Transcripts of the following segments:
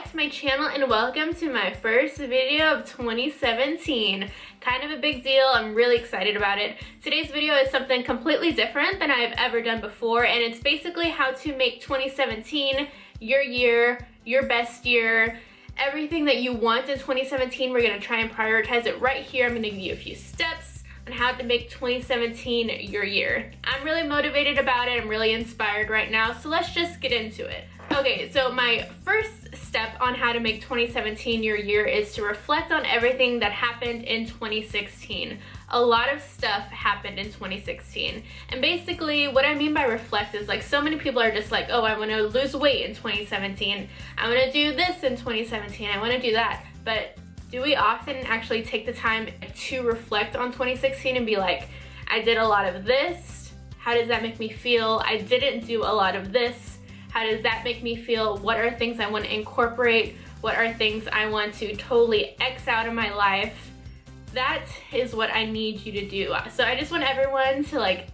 back to my channel and welcome to my first video of 2017. Kind of a big deal. I'm really excited about it. Today's video is something completely different than I've ever done before, and it's basically how to make 2017 your year, your best year, everything that you want in 2017. We're going to try and prioritize it right here. I'm going to give you a few steps on how to make 2017 your year. I'm really motivated about it. I'm really inspired right now, so let's just get into it. Okay, so my first step on how to make 2017 your year is to reflect on everything that happened in 2016. A lot of stuff happened in 2016. And basically what I mean by reflect is like so many people are just like, oh, I want to lose weight in 2017. I want to do this in 2017. I want to do that. But do we often actually take the time to reflect on 2016 and be like, I did a lot of this. How does that make me feel? I didn't do a lot of this. How does that make me feel? What are things I want to incorporate? What are things I want to totally X out of my life? That is what I need you to do. So I just want everyone to like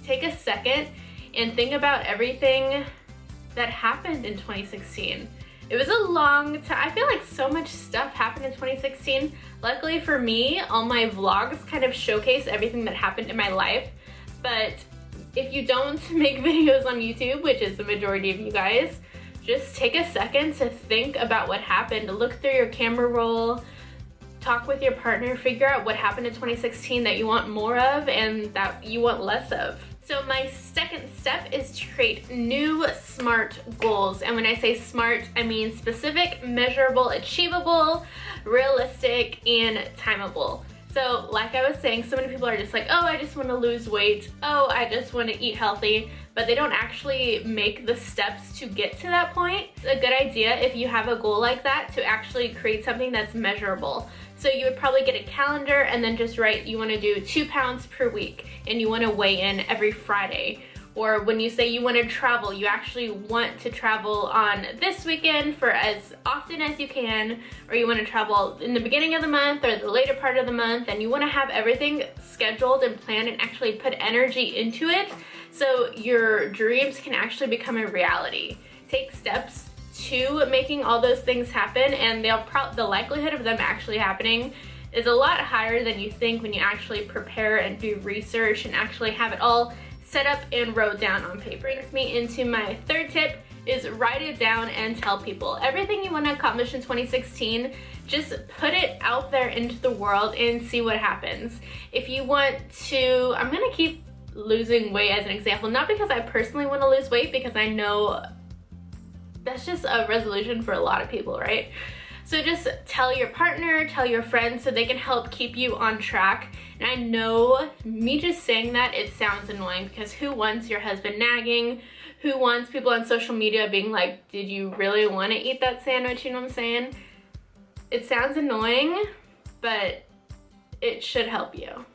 take a second and think about everything that happened in 2016. It was a long time. I feel like so much stuff happened in 2016. Luckily for me, all my vlogs kind of showcase everything that happened in my life. But if you don't make videos on YouTube, which is the majority of you guys, just take a second to think about what happened. Look through your camera roll, talk with your partner, figure out what happened in 2016 that you want more of and that you want less of. So my second step is to create new SMART goals. And when I say SMART, I mean specific, measurable, achievable, realistic, and timeable. So like I was saying, so many people are just like, oh, I just want to lose weight. Oh, I just want to eat healthy. But they don't actually make the steps to get to that point. It's a good idea if you have a goal like that to actually create something that's measurable. So you would probably get a calendar and then just write you want to do 2 pounds per week and you want to weigh in every Friday. Or when you say you want to travel, you actually want to travel on this weekend for as often as you can, or you want to travel in the beginning of the month or the later part of the month, and you want to have everything scheduled and planned and actually put energy into it so your dreams can actually become a reality. Take steps to making all those things happen, and the likelihood of them actually happening is a lot higher than you think when you actually prepare and do research and actually have it all set up and wrote down on paper. Brings me into my third tip is write it down and tell people. Everything you want to accomplish in 2016, just put it out there into the world and see what happens. If you want to, I'm gonna keep losing weight as an example, not because I personally want to lose weight, because I know that's just a resolution for a lot of people, right? So just tell your partner, tell your friends so they can help keep you on track. And I know me just saying that, it sounds annoying because who wants your husband nagging? Who wants people on social media being like, did you really want to eat that sandwich? You know what I'm saying? It sounds annoying, but it should help you.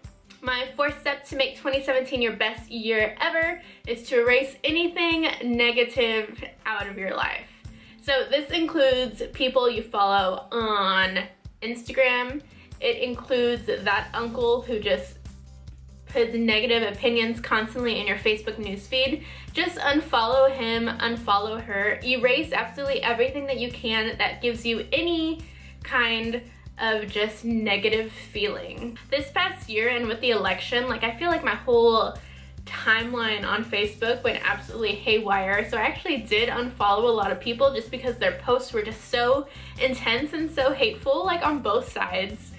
My fourth step to make 2017 your best year ever is to erase anything negative out of your life. So this includes people you follow on Instagram. It includes that uncle who just puts negative opinions constantly in your Facebook newsfeed. Just unfollow him, unfollow her. Erase absolutely everything that you can that gives you any kind of just negative feeling. This past year and with the election, like I feel like my whole timeline on Facebook went absolutely haywire. So I actually did unfollow a lot of people just because their posts were just so intense and so hateful, like on both sides.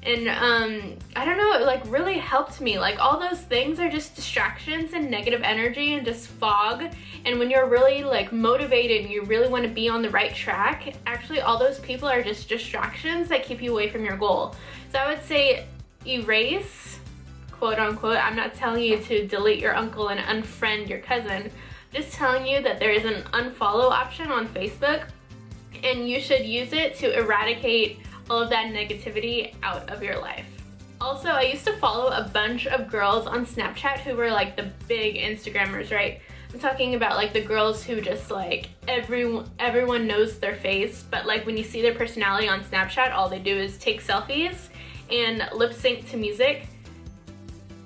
And I don't know, it like really helped me. Like all those things are just distractions and negative energy and just fog. And when you're really like motivated and you really want to be on the right track, actually all those people are just distractions that keep you away from your goal. So I would say erase, quote unquote. I'm not telling you to delete your uncle and unfriend your cousin. I'm just telling you that there is an unfollow option on Facebook and you should use it to eradicate all of that negativity out of your life. Also, I used to follow a bunch of girls on Snapchat who were like the big Instagrammers, right? I'm talking about like the girls who just like everyone knows their face, but like when you see their personality on Snapchat, all they do is take selfies and lip sync to music.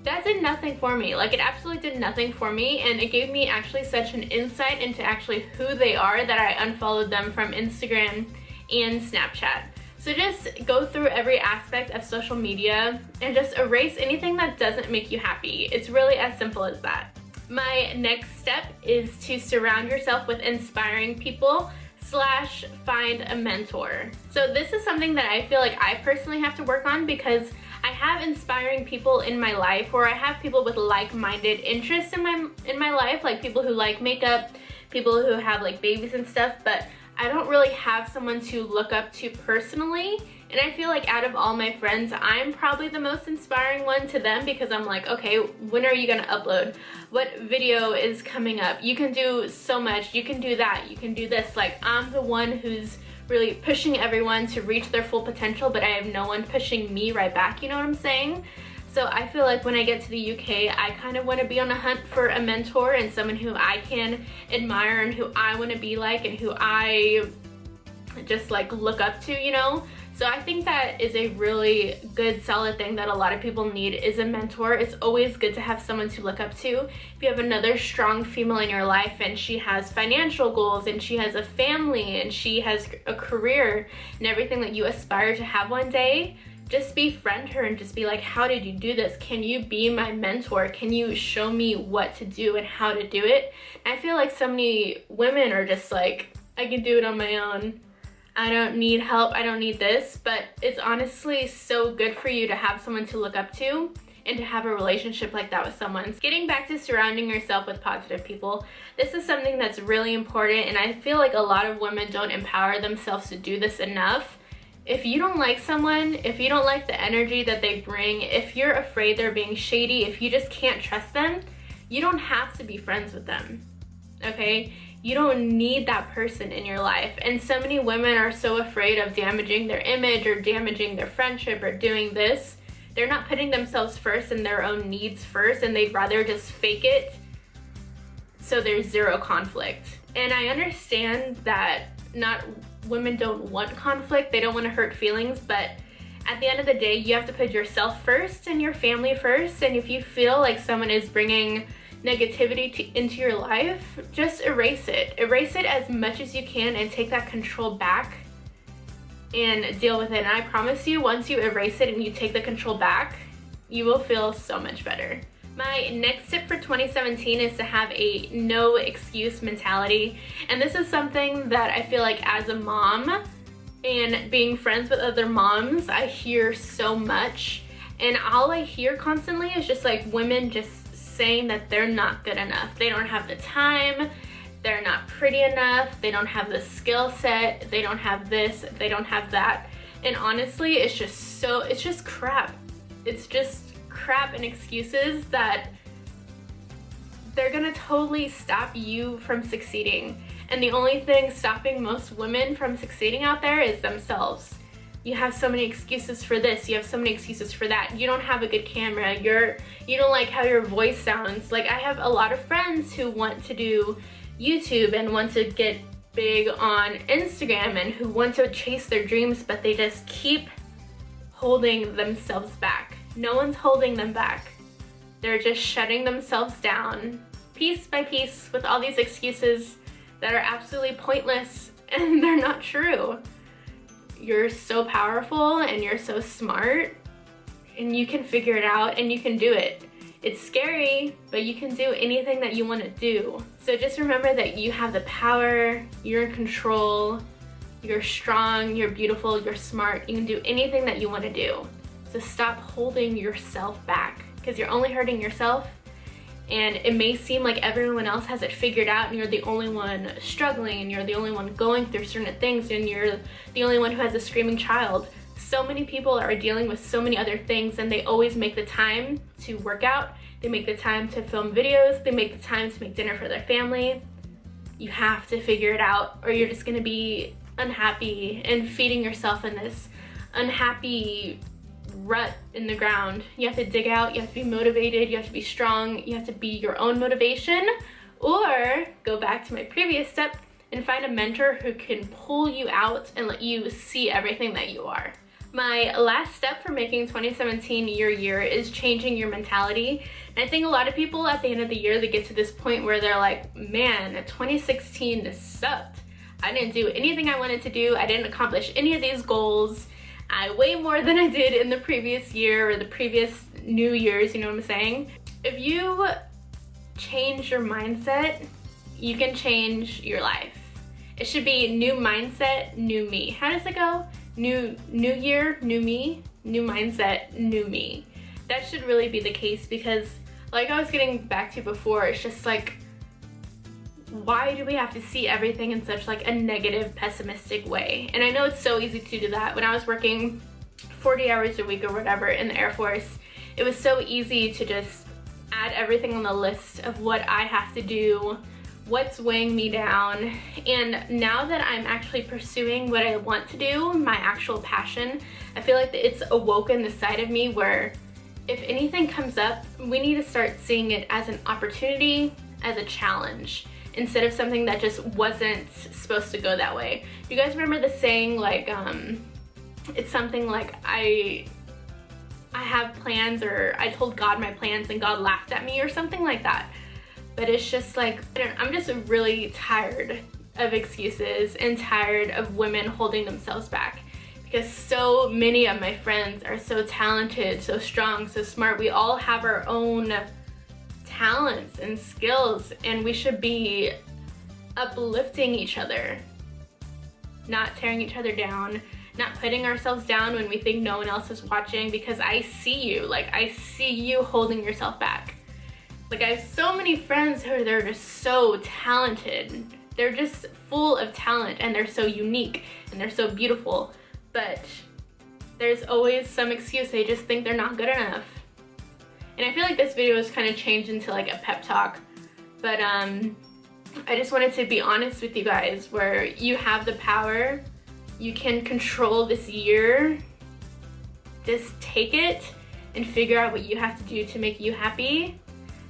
That did nothing for me. Like it absolutely did nothing for me, and it gave me actually such an insight into actually who they are that I unfollowed them from Instagram and Snapchat. So just go through every aspect of social media and just erase anything that doesn't make you happy. It's really as simple as that. My next step is to surround yourself with inspiring people / find a mentor. So this is something that I feel like I personally have to work on, because I have inspiring people in my life, or I have people with like-minded interests in my life, like people who like makeup, people who have like babies and stuff, but I don't really have someone to look up to personally. And I feel like out of all my friends, I'm probably the most inspiring one to them, because I'm like, okay, when are you gonna upload? What video is coming up? You can do so much, you can do that, you can do this. Like, I'm the one who's really pushing everyone to reach their full potential, but I have no one pushing me right back, you know what I'm saying? So I feel like when I get to the UK, I kind of want to be on a hunt for a mentor and someone who I can admire and who I want to be like and who I just like look up to, you know? So I think that is a really good, solid thing that a lot of people need, is a mentor. It's always good to have someone to look up to. If you have another strong female in your life and she has financial goals and she has a family and she has a career and everything that you aspire to have one day, just befriend her and just be like, how did you do this? Can you be my mentor? Can you show me what to do and how to do it? And I feel like so many women are just like, I can do it on my own. I don't need help, I don't need this. But it's honestly so good for you to have someone to look up to and to have a relationship like that with someone. Getting back to surrounding yourself with positive people, this is something that's really important, and I feel like a lot of women don't empower themselves to do this enough. If you don't like someone, if you don't like the energy that they bring, if you're afraid they're being shady, if you just can't trust them, you don't have to be friends with them, okay? You don't need that person in your life. And so many women are so afraid of damaging their image or damaging their friendship or doing this. They're not putting themselves first and their own needs first, and they'd rather just fake it so there's zero conflict. And I understand that not women don't want conflict, they don't want to hurt feelings, but at the end of the day, you have to put yourself first and your family first. And if you feel like someone is bringing negativity into your life, just erase it. Erase it as much as you can and take that control back and deal with it. And I promise you, once you erase it and you take the control back, you will feel so much better. My next tip for 2017 is to have a no excuse mentality. And this is something that I feel like as a mom and being friends with other moms, I hear so much. And all I hear constantly is just like women just saying that they're not good enough. They don't have the time, they're not pretty enough, they don't have the skill set, they don't have this, they don't have that. And honestly, it's just crap. It's just crap and excuses that they're gonna totally stop you from succeeding. And the only thing stopping most women from succeeding out there is themselves. You have so many excuses for this, you have so many excuses for that. You don't have a good camera, you don't like how your voice sounds. Like, I have a lot of friends who want to do YouTube and want to get big on Instagram and who want to chase their dreams, but they just keep holding themselves back. No one's holding them back. They're just shutting themselves down piece by piece with all these excuses that are absolutely pointless and they're not true. You're so powerful and you're so smart and you can figure it out and you can do it. It's scary, but you can do anything that you want to do. So just remember that you have the power, you're in control, you're strong, you're beautiful, you're smart. You can do anything that you want to do. So stop holding yourself back, because you're only hurting yourself. And it may seem like everyone else has it figured out and you're the only one struggling and you're the only one going through certain things and you're the only one who has a screaming child. So many people are dealing with so many other things and they always make the time to work out, they make the time to film videos, they make the time to make dinner for their family. You have to figure it out or you're just gonna be unhappy and feeding yourself in this unhappy rut in the ground. You have to dig out, you have to be motivated, you have to be strong, you have to be your own motivation, or go back to my previous step and find a mentor who can pull you out and let you see everything that you are. My last step for making 2017 your year is changing your mentality. And I think a lot of people at the end of the year, they get to this point where they're like, man, 2016 sucked. I didn't do anything I wanted to do. I didn't accomplish any of these goals. I weigh more than I did in the previous year or the previous New Year's, you know what I'm saying? If you change your mindset, you can change your life. It should be new mindset, new me. How does it go? New year, new me, new mindset, new me. That should really be the case, because like I was getting back to before, it's just like, why do we have to see everything in such like a negative, pessimistic way? And I know it's so easy to do that. When I was working 40 hours a week or whatever in the Air Force, it was so easy to just add everything on the list of what I have to do, what's weighing me down. And now that I'm actually pursuing what I want to do, my actual passion, I feel like it's awoken the side of me where if anything comes up, we need to start seeing it as an opportunity, as a challenge, instead of something that just wasn't supposed to go that way. You guys remember the saying, like, it's something like, I have plans, or I told God my plans and God laughed at me, or something like that. But it's just like, I'm just really tired of excuses and tired of women holding themselves back, because so many of my friends are so talented, so strong, so smart. We all have our own talents and skills, and we should be uplifting each other, not tearing each other down, not putting ourselves down when we think no one else is watching, because I see you, like I see you holding yourself back. Like I have so many friends who they're just so talented. They're just full of talent, and they're so unique and they're so beautiful, but there's always some excuse. They just think they're not good enough. And I feel like this video has kind of changed into like a pep talk, but I just wanted to be honest with you guys, where you have the power, you can control this year. Just take it and figure out what you have to do to make you happy,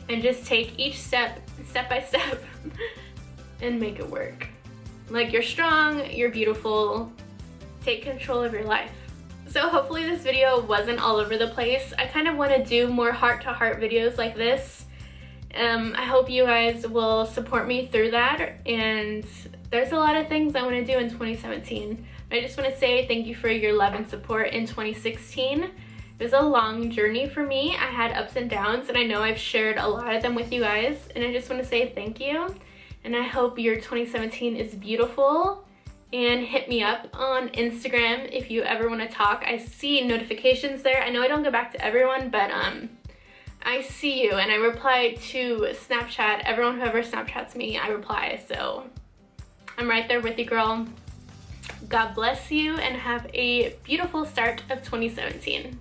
and just take each step by step and make it work. Like, you're strong, you're beautiful, take control of your life. So hopefully this video wasn't all over the place. I kind of want to do more heart-to-heart videos like this. I hope you guys will support me through that, and there's a lot of things I want to do in 2017. I just want to say thank you for your love and support in 2016. It was a long journey for me. I had ups and downs, and I know I've shared a lot of them with you guys, and I just want to say thank you. And I hope your 2017 is beautiful. And hit me up on Instagram if you ever want to talk. I see notifications there. I know I don't go back to everyone, but I see you, and I reply to Snapchat. Everyone who ever Snapchats me, I reply. So I'm right there with you, girl. God bless you, and have a beautiful start of 2017.